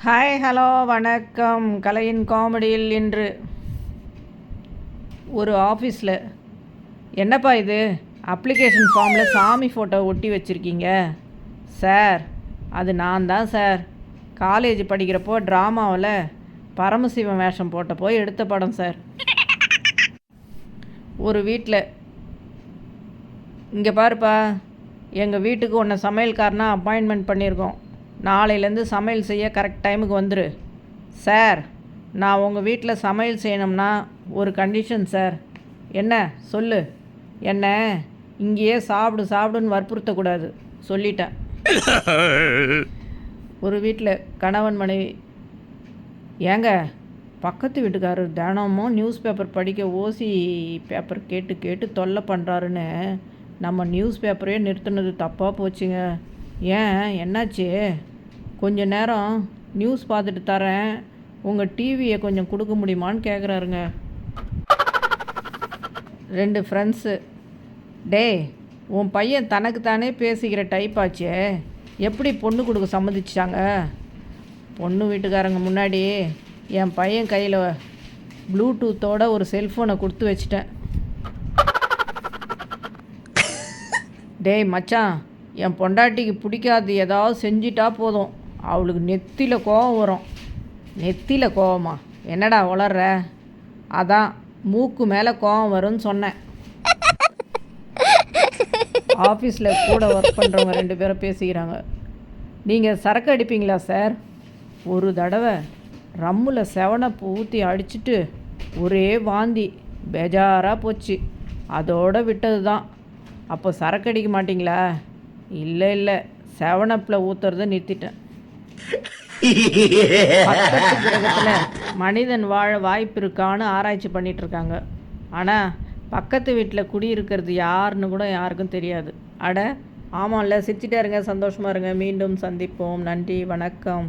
Hi hello வணக்கம். கலையின் காமெடியில் இன்று ஒரு ஆஃபீஸில், என்னப்பா இது அப்ளிகேஷன் ஃபார்மில் சாமி ஃபோட்டோ ஒட்டி வச்சுருக்கீங்க? சார், அது நான் தான் சார். காலேஜ் படிக்கிறப்போ ட்ராமாவில் பரமசிவன் வேஷம் போட்டப்போ எடுத்த படம் சார். ஒரு வீட்டில், இங்கே பாருப்பா, எங்கள் வீட்டுக்கு உன்னை சமையல்காரனாக அப்பாயின்மெண்ட் பண்ணியிருக்கோம். நாளையிலேருந்து சமையல் செய்ய கரெக்ட் டைமுக்கு வந்துரு. சார், நான் உங்கள் வீட்டில் சமையல் செய்யணும்னா ஒரு கண்டிஷன் சார். என்ன சொல்லு? என்ன இங்கேயே சாப்பிடுன்னு வற்புறுத்தக்கூடாது, சொல்லிட்டேன். ஒரு வீட்டில் கணவன் மனைவி, ஏங்க பக்கத்து வீட்டுக்காரர் தினமும் நியூஸ் பேப்பர் படிக்க ஓசி பேப்பர் கேட்டு கேட்டு தொல்லை பண்ணுறாருன்னு நம்ம நியூஸ் பேப்பரையே நிறுத்தினது தப்பாக போச்சுங்க. ஏன், என்னாச்சு? கொஞ்ச நேரம் நியூஸ் பார்த்துட்டு தரேன், உங்கள் டிவியை கொஞ்சம் கொடுக்க முடியுமான்னு கேட்குறாருங்க. 2 ஃப்ரெண்ட்ஸு, டேய் உன் பையன் தனக்கு தானே பேசிக்கிற டைப் ஆச்சே, எப்படி பொண்ணு கொடுக்க சம்மதிச்சாங்க? பொண்ணு வீட்டுக்காரங்க முன்னாடி என் பையன் கையில் ப்ளூடூத்தோட ஒரு செல்ஃபோனை கொடுத்து வச்சிட்டேன். டேய் மச்சான், என் பொண்டாட்டிக்கு பிடிக்காது ஏதாவது செஞ்சிட்டா போதும், அவளுக்கு நெத்தியில் கோவம் வரும். நெத்தியில் கோவமா? என்னடா வளர்ற? அதான் மூக்கு மேலே கோவம் வரும்னு சொன்னேன். ஆஃபீஸில் கூட ஒர்க் பண்ணுறவங்க 2 பேரும் பேசிக்கிறாங்க. நீங்கள் சரக்கு அடிப்பீங்களா சார்? ஒரு தடவை ரம்மில் 7 ஊற்றி அடிச்சுட்டு ஒரே வாந்தி, பேஜாராக போச்சு. அதோடு விட்டது தான். அப்போ சரக்கு அடிக்க மாட்டிங்களா? இல்லை 7 ஊற்றுறத நிறுத்திட்டேன். பக்கத்து கிரகத்தில் மனிதன் வாழ வாய்ப்பு இருக்கான்னு ஆராய்ச்சி பண்ணிகிட்ருக்காங்க. ஆனால் பக்கத்து வீட்டில் குடியிருக்கிறது யாருன்னு கூட யாருக்கும் தெரியாது. அட ஆமாம்ல, சிரிச்சிட்டே இருங்க, சந்தோஷமாக இருங்க. மீண்டும் சந்திப்போம். நன்றி, வணக்கம்.